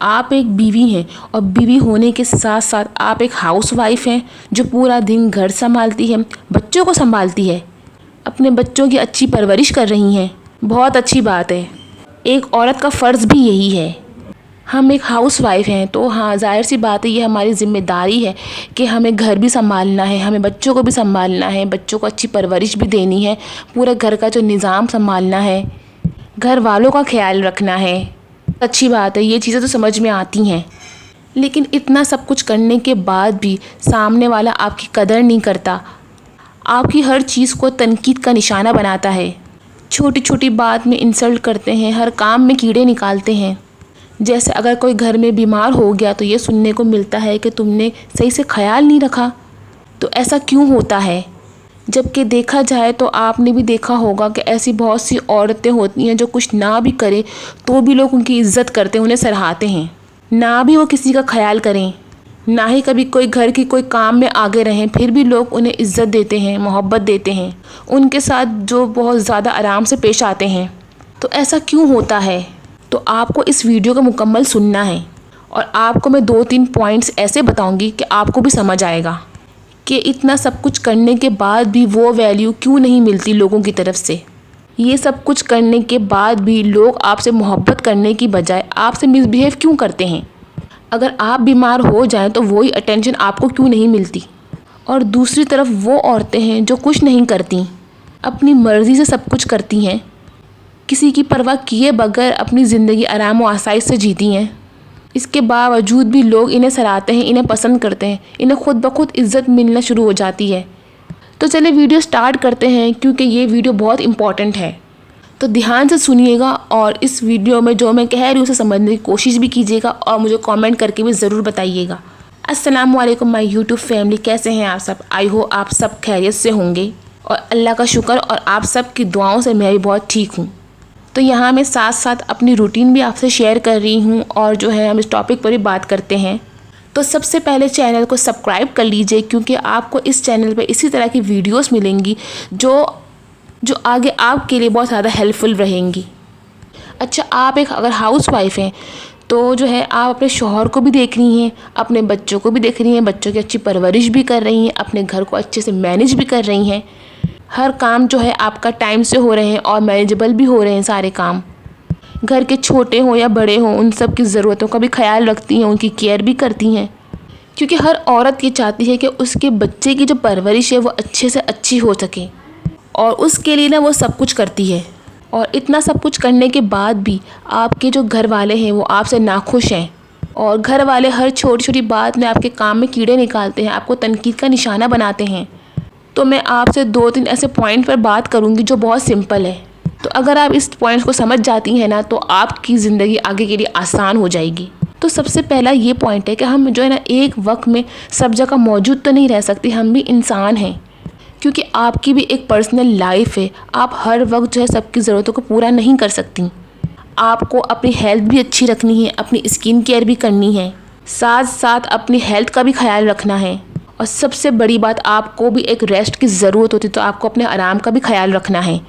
आप एक बीवी हैं और बीवी होने के साथ साथ आप एक हाउसवाइफ हैं जो पूरा दिन घर संभालती है, बच्चों को संभालती है, अपने बच्चों की अच्छी परवरिश कर रही हैं। बहुत अच्छी बात है। एक औरत का फ़र्ज़ भी यही है। हम एक हाउसवाइफ हैं तो हाँ, ज़ाहिर सी बात है, ये हमारी ज़िम्मेदारी है कि हमें घर भी संभालना है, हमें बच्चों को भी संभालना है, बच्चों को अच्छी परवरिश भी देनी है, पूरे घर का जो निज़ाम संभालना है, घर वालों का ख्याल रखना है। अच्छी बात है, ये चीज़ें तो समझ में आती हैं। लेकिन इतना सब कुछ करने के बाद भी सामने वाला आपकी कदर नहीं करता, आपकी हर चीज़ को तनकीद का निशाना बनाता है, छोटी छोटी बात में इंसल्ट करते हैं, हर काम में कीड़े निकालते हैं। जैसे अगर कोई घर में बीमार हो गया तो ये सुनने को मिलता है कि तुमने सही से ख्याल नहीं रखा। तो ऐसा क्यों होता है? जबकि देखा जाए तो आपने भी देखा होगा कि ऐसी बहुत सी औरतें होती हैं जो कुछ ना भी करें तो भी लोग उनकी इज़्ज़त करते हैं, उन्हें सराहते हैं। ना भी वो किसी का ख्याल करें, ना ही कभी कोई घर की कोई काम में आगे रहें, फिर भी लोग उन्हें इज़्ज़त देते हैं, मोहब्बत देते हैं, उनके साथ जो बहुत ज़्यादा आराम से पेश आते हैं। तो ऐसा क्यों होता है? तो आपको इस वीडियो को मुकम्मल सुनना है और आपको मैं 2-3 पॉइंट्स ऐसे बताऊंगी कि आपको भी समझ आएगा कि इतना सब कुछ करने के बाद भी वो वैल्यू क्यों नहीं मिलती लोगों की तरफ से। ये सब कुछ करने के बाद भी लोग आपसे मोहब्बत करने की बजाय आपसे मिसबिहेव क्यों करते हैं? अगर आप बीमार हो जाएं तो वही अटेंशन आपको क्यों नहीं मिलती? और दूसरी तरफ वो औरतें हैं जो कुछ नहीं करती, अपनी मर्ज़ी से सब कुछ करती हैं, किसी की परवाह किए बगैर अपनी ज़िंदगी आराम व आसाइश से जीती हैं। इसके बावजूद भी लोग इन्हें सराहते हैं, इन्हें पसंद करते हैं, इन्हें खुद ब खुद इज़्ज़त मिलना शुरू हो जाती है। तो चलिए वीडियो स्टार्ट करते हैं, क्योंकि ये वीडियो बहुत इम्पॉर्टेंट है। तो ध्यान से सुनिएगा और इस वीडियो में जो मैं कह रही हूँ उसे समझने की कोशिश भी कीजिएगा और मुझे कमेंट करके भी ज़रूर बताइएगा। अस्सलाम वालेकुम माय यूट्यूब फैमिली, कैसे हैं आप सब? आई हो आप सब खैरियत से होंगे और अल्लाह का शुक्र और आप सब की दुआओं से मैं भी बहुत ठीक हूँ। तो यहाँ मैं साथ साथ अपनी रूटीन भी आपसे शेयर कर रही हूँ और जो है हम इस टॉपिक पर भी बात करते हैं। तो सबसे पहले चैनल को सब्सक्राइब कर लीजिए, क्योंकि आपको इस चैनल पे इसी तरह की वीडियोस मिलेंगी जो आगे आपके लिए बहुत ज़्यादा हेल्पफुल रहेंगी। अच्छा, आप एक अगर हाउसवाइफ हैं तो जो है आप अपने शौहर को भी देख रही हैं, अपने बच्चों को भी देख रही हैं, बच्चों की अच्छी परवरिश भी कर रही हैं, अपने घर को अच्छे से मैनेज भी कर रही हैं। हर काम जो है आपका टाइम से हो रहे हैं और मैनेजेबल भी हो रहे हैं सारे काम। घर के छोटे हों या बड़े हों, उन सब की ज़रूरतों का भी ख्याल रखती हैं, उनकी केयर भी करती हैं, क्योंकि हर औरत ये चाहती है कि उसके बच्चे की जो परवरिश है वो अच्छे से अच्छी हो सके और उसके लिए ना वो सब कुछ करती है। और इतना सब कुछ करने के बाद भी आपके जो घर वाले हैं वो आपसे नाखुश हैं और घर वाले हर छोटी छोटी बात में आपके काम में कीड़े निकालते हैं, आपको तनकीद का निशाना बनाते हैं। तो मैं आपसे 2-3 ऐसे पॉइंट पर बात करूंगी जो बहुत सिंपल है। तो अगर आप इस पॉइंट्स को समझ जाती हैं ना तो आपकी ज़िंदगी आगे के लिए आसान हो जाएगी। तो सबसे पहला ये पॉइंट है कि हम जो है ना एक वक्त में सब जगह मौजूद तो नहीं रह सकते, हम भी इंसान हैं, क्योंकि आपकी भी एक पर्सनल लाइफ है। आप हर वक्त जो है सबकी ज़रूरतों को पूरा नहीं कर सकती। आपको अपनी हेल्थ भी अच्छी रखनी है, अपनी स्किन केयर भी करनी है, साथ साथ अपनी हेल्थ का भी ख्याल रखना है। और सबसे बड़ी बात, आपको भी एक रेस्ट की ज़रूरत होती है, तो आपको अपने आराम का भी ख्याल रखना है,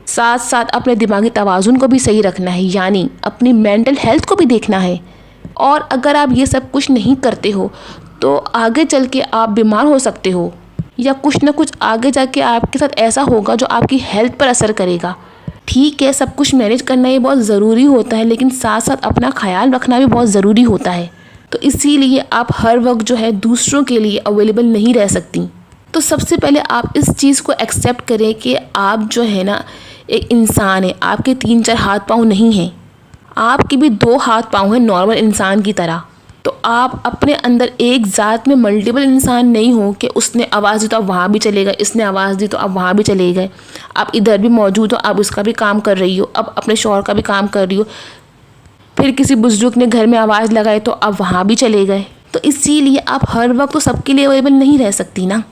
साथ साथ अपने दिमागी तवाज़ुन को भी सही रखना है, यानी अपनी मेंटल हेल्थ को भी देखना है। और अगर आप ये सब कुछ नहीं करते हो तो आगे चल के आप बीमार हो सकते हो, या कुछ ना कुछ आगे जाके आपके साथ ऐसा होगा जो आपकी हेल्थ पर असर करेगा। ठीक है, सब कुछ मैनेज करना ये बहुत ज़रूरी होता है, लेकिन साथ साथ अपना ख्याल रखना भी बहुत ज़रूरी होता है। तो इसीलिए आप हर वक्त जो है दूसरों के लिए अवेलेबल नहीं रह सकती। तो सबसे पहले आप इस चीज़ को एक्सेप्ट करें कि आप जो है ना एक इंसान है, आपके 3-4 हाथ पाँव नहीं हैं, आपके भी 2 हाथ पाँव हैं नॉर्मल इंसान की तरह। तो आप अपने अंदर एक ज़ात में मल्टीपल इंसान नहीं हो कि उसने आवाज़ दी तो आप वहाँ भी चले गए, इसने आवाज़ दी तो आप वहाँ भी चले गए, आप इधर भी मौजूद हो, आप उसका भी काम कर रही हो, अब अपने शौहर का भी काम कर रही हो, फिर किसी बुजुर्ग ने घर में आवाज़ लगाई तो आप वहाँ भी चले गए। तो इसीलिए आप हर वक्त तो सबके लिए अवेलेबल नहीं रह सकती ना।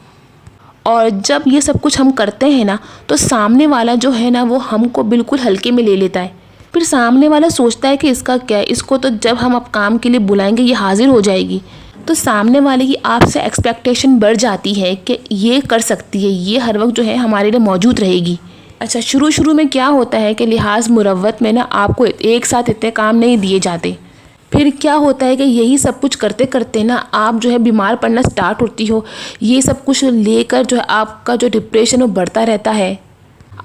और जब ये सब कुछ हम करते हैं ना तो सामने वाला जो है ना वो हमको बिल्कुल हल्के में ले लेता है। फिर सामने वाला सोचता है कि इसका क्या है, इसको तो जब हम अब काम के लिए बुलाएंगे ये हाजिर हो जाएगी। तो सामने वाले की आपसे एक्सपेक्टेशन बढ़ जाती है कि ये कर सकती है, ये हर वक्त जो है हमारे लिए मौजूद रहेगी। अच्छा, शुरू में क्या होता है कि लिहाज मुरव्वत में ना आपको एक साथ इतने काम नहीं दिए जाते, फिर क्या होता है कि यही सब कुछ करते करते ना आप जो है बीमार पड़ना स्टार्ट होती हो। ये सब कुछ लेकर जो है आपका जो डिप्रेशन वो बढ़ता रहता है।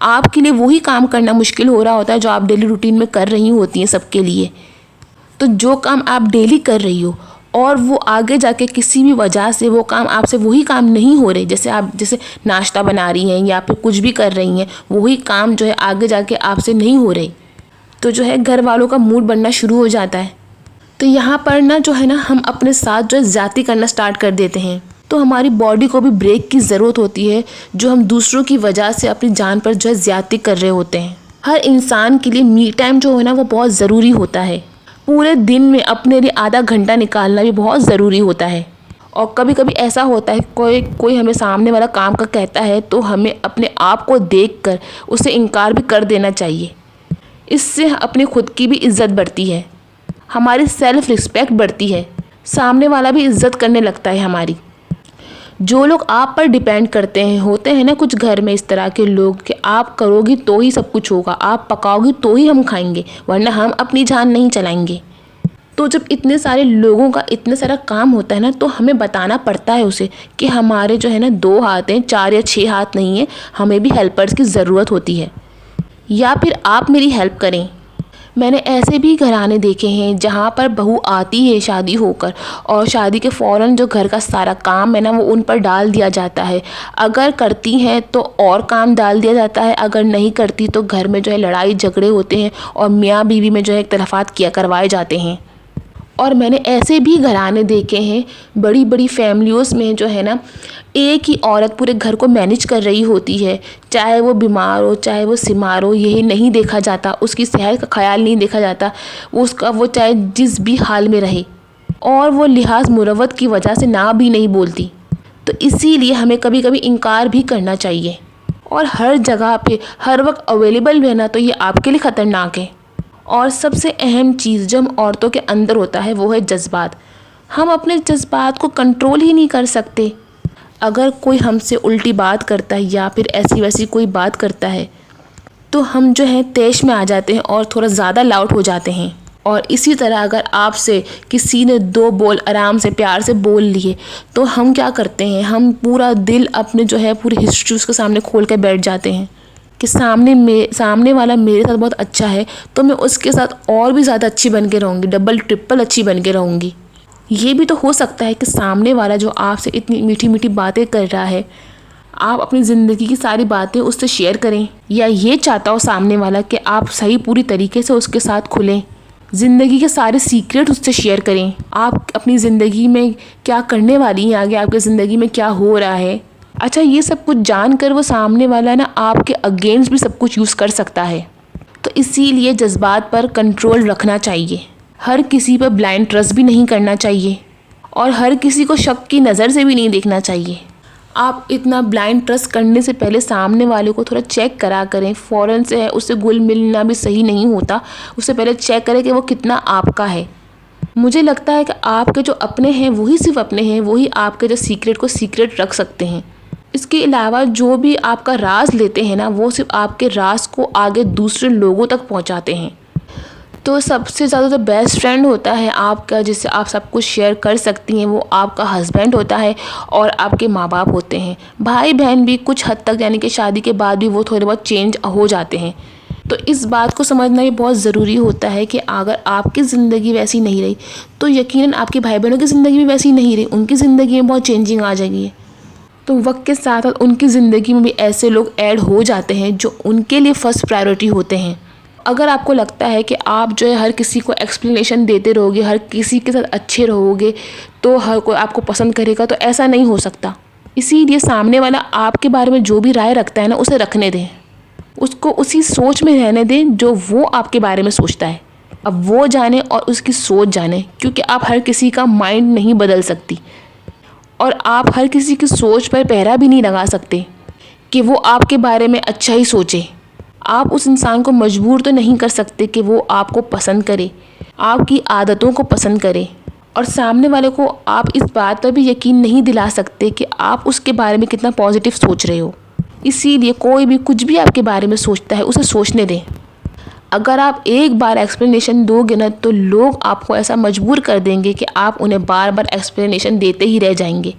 आपके लिए वही काम करना मुश्किल हो रहा होता है जो आप डेली रूटीन में कर रही होती हैं सबके लिए। तो जो काम आप डेली कर रही हो और वो आगे जाके किसी भी वजह से वो काम आपसे वही काम नहीं हो रहे, जैसे आप जैसे नाश्ता बना रही हैं या फिर कुछ भी कर रही हैं, वही काम जो है आगे जाके आपसे नहीं हो रहे, तो जो है घर वालों का मूड बनना शुरू हो जाता है। तो यहाँ पर ना जो है ना हम अपने साथ जो है ज़्यादती करना स्टार्ट कर देते हैं। तो हमारी बॉडी को भी ब्रेक की ज़रूरत होती है जो हम दूसरों की वजह से अपनी जान पर जो है ज़्यादती कर रहे होते हैं। हर इंसान के लिए मी टाइम जो है ना वो बहुत ज़रूरी होता है। पूरे दिन में अपने लिए आधा घंटा निकालना भी बहुत ज़रूरी होता है। और कभी कभी ऐसा होता है कोई हमें सामने वाला काम का कहता है तो हमें अपने आप को देखकर उसे इनकार भी कर देना चाहिए। इससे अपनी खुद की भी इज़्ज़त बढ़ती है, हमारी सेल्फ रिस्पेक्ट बढ़ती है, सामने वाला भी इज़्ज़त करने लगता है हमारी। जो लोग आप पर डिपेंड करते हैं होते हैं ना कुछ घर में इस तरह के लोग कि आप करोगी तो ही सब कुछ होगा, आप पकाओगी तो ही हम खाएंगे, वरना हम अपनी जान नहीं चलाएंगे। तो जब इतने सारे लोगों का इतना सारा काम होता है ना तो हमें बताना पड़ता है उसे कि हमारे जो है ना 2 हाथ हैं, 4 या 6 हाथ नहीं है, हमें भी हेल्पर्स की ज़रूरत होती है, या फिर आप मेरी हेल्प करें। मैंने ऐसे भी घराने देखे हैं जहाँ पर बहू आती है शादी होकर और शादी के फ़ौरन जो घर का सारा काम है ना वो उन पर डाल दिया जाता है। अगर करती हैं तो और काम डाल दिया जाता है, अगर नहीं करती तो घर में जो है लड़ाई झगड़े होते हैं और मियाँ बीवी में जो है इख्तलाफात किया करवाए जाते हैं। और मैंने ऐसे भी घराने देखे हैं बड़ी बड़ी फैमिलीज़ में जो है ना एक ही औरत पूरे घर को मैनेज कर रही होती है, चाहे वो बीमार हो चाहे वो सिमार हो, यही नहीं देखा जाता, उसकी सेहत का ख्याल नहीं देखा जाता, वो चाहे जिस भी हाल में रहे, और वो लिहाज मुरवत की वजह से ना भी नहीं बोलती। तो इसीलिए हमें कभी कभी इनकार भी करना चाहिए। और हर जगह पे हर वक्त अवेलेबल रहना तो ये आपके लिए ख़तरनाक है। और सबसे अहम चीज़ जो हम औरतों के अंदर होता है वो है जज्बात। हम अपने जज्बात को कंट्रोल ही नहीं कर सकते। अगर कोई हमसे उल्टी बात करता है या फिर ऐसी वैसी कोई बात करता है तो हम जो है तेश में आ जाते हैं और थोड़ा ज़्यादा लाउड हो जाते हैं। और इसी तरह अगर आपसे किसी ने 2 बोल आराम से प्यार से बोल लिए तो हम क्या करते हैं, हम पूरा दिल अपने जो है पूरी हिस्ट्री उसके सामने खोल कर बैठ जाते हैं कि सामने वाला मेरे साथ बहुत अच्छा है तो मैं उसके साथ और भी ज़्यादा अच्छी बन के रहूँगी, डबल ट्रिपल अच्छी बन के रहूँगी। ये भी तो हो सकता है कि सामने वाला जो आपसे इतनी मीठी मीठी बातें कर रहा है आप अपनी ज़िंदगी की सारी बातें उससे शेयर करें, या ये चाहता हो सामने वाला कि आप सही पूरी तरीके से उसके साथ खुलें, ज़िंदगी के सारे सीक्रेट उससे शेयर करें, आप अपनी ज़िंदगी में क्या करने वाली हैं, आगे आपकी ज़िंदगी में क्या हो रहा है। अच्छा, ये सब कुछ जानकर वो सामने वाला ना आपके अगेंस्ट भी सब कुछ यूज़ कर सकता है। तो इसीलिए जज्बात पर कंट्रोल रखना चाहिए, हर किसी पर ब्लाइंड ट्रस्ट भी नहीं करना चाहिए और हर किसी को शक की नज़र से भी नहीं देखना चाहिए। आप इतना ब्लाइंड ट्रस्ट करने से पहले सामने वाले को थोड़ा चेक करा करें, फ़ौरन से है उससे घुल मिलना भी सही नहीं होता, उससे पहले चेक करें कि वो कितना आपका है। मुझे लगता है कि आपके जो अपने हैं वही सिर्फ अपने हैं, वही आपके जो सीक्रेट को सीक्रेट रख सकते हैं। इसके अलावा जो भी आपका राज लेते हैं ना वो सिर्फ आपके राज को आगे दूसरे लोगों तक पहुंचाते हैं। तो सबसे ज़्यादा जो बेस्ट फ्रेंड होता है आपका, जिससे आप सब कुछ शेयर कर सकती हैं, वो आपका हस्बैंड होता है और आपके माँ बाप होते हैं। भाई बहन भी कुछ हद तक यानी कि शादी के बाद भी वो थोड़े बहुत चेंज हो जाते हैं। तो इस बात को समझना ये बहुत ज़रूरी होता है कि अगर आपकी ज़िंदगी वैसी नहीं रही तो यकीनन आपके भाई बहनों की ज़िंदगी भी वैसी नहीं रही, उनकी ज़िंदगी में बहुत चेंजिंग आ जाएगी। तो वक्त के साथ साथ उनकी ज़िंदगी में भी ऐसे लोग ऐड हो जाते हैं जो उनके लिए फ़र्स्ट प्रायोरिटी होते हैं। अगर आपको लगता है कि आप जो है हर किसी को एक्सप्लेनेशन देते रहोगे, हर किसी के साथ अच्छे रहोगे तो हर कोई आपको पसंद करेगा, तो ऐसा नहीं हो सकता। इसीलिए सामने वाला आपके बारे में जो भी राय रखता है ना उसे रखने दें, उसको उसी सोच में रहने दें जो वो आपके बारे में सोचता है। अब वो जाने और उसकी सोच जाने, क्योंकि आप हर किसी का माइंड नहीं बदल सकती और आप हर किसी की सोच पर पहरा भी नहीं लगा सकते कि वो आपके बारे में अच्छा ही सोचे। आप उस इंसान को मजबूर तो नहीं कर सकते कि वो आपको पसंद करे, आपकी आदतों को पसंद करे। और सामने वाले को आप इस बात पर भी यकीन नहीं दिला सकते कि आप उसके बारे में कितना पॉजिटिव सोच रहे हो। इसीलिए कोई भी कुछ भी आपके बारे में सोचता है उसे सोचने दें। अगर आप एक बार एक्सप्लेनेशन दोगे ना तो लोग आपको ऐसा मजबूर कर देंगे कि आप उन्हें बार बार एक्सप्लेनेशन देते ही रह जाएंगे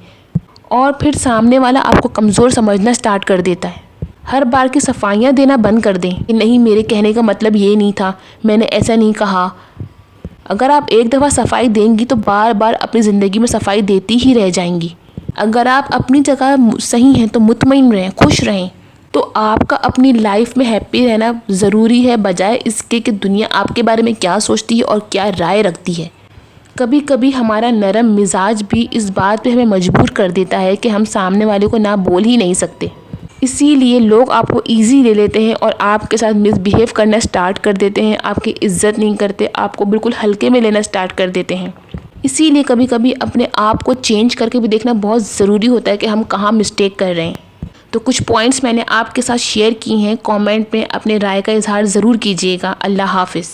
और फिर सामने वाला आपको कमज़ोर समझना स्टार्ट कर देता है। हर बार की सफाइयाँ देना बंद कर दें कि नहीं, मेरे कहने का मतलब ये नहीं था, मैंने ऐसा नहीं कहा। अगर आप एक दफ़ा सफाई देंगी तो बार बार अपनी ज़िंदगी में सफाई देती ही रह जाएंगी। अगर आप अपनी जगह सही हैं तो मुतमईन रहें, खुश रहें। तो आपका अपनी लाइफ में हैप्पी रहना ज़रूरी है, बजाय इसके कि दुनिया आपके बारे में क्या सोचती है और क्या राय रखती है। कभी कभी हमारा नरम मिजाज भी इस बात पे हमें मजबूर कर देता है कि हम सामने वाले को ना बोल ही नहीं सकते। इसीलिए लोग आपको इजी ले लेते हैं और आपके साथ मिसबिहेव करना स्टार्ट कर देते हैं, आपकी इज्जत नहीं करते, आपको बिल्कुल हल्के में लेना स्टार्ट कर देते हैं। इसीलिए कभी कभी अपने आप को चेंज करके भी देखना बहुत ज़रूरी होता है कि हम कहाँ मिस्टेक कर रहे हैं। तो कुछ पॉइंट्स मैंने आपके साथ शेयर की हैं। कमेंट में अपने राय का इजहार ज़रूर कीजिएगा। अल्लाह हाफ़िज़।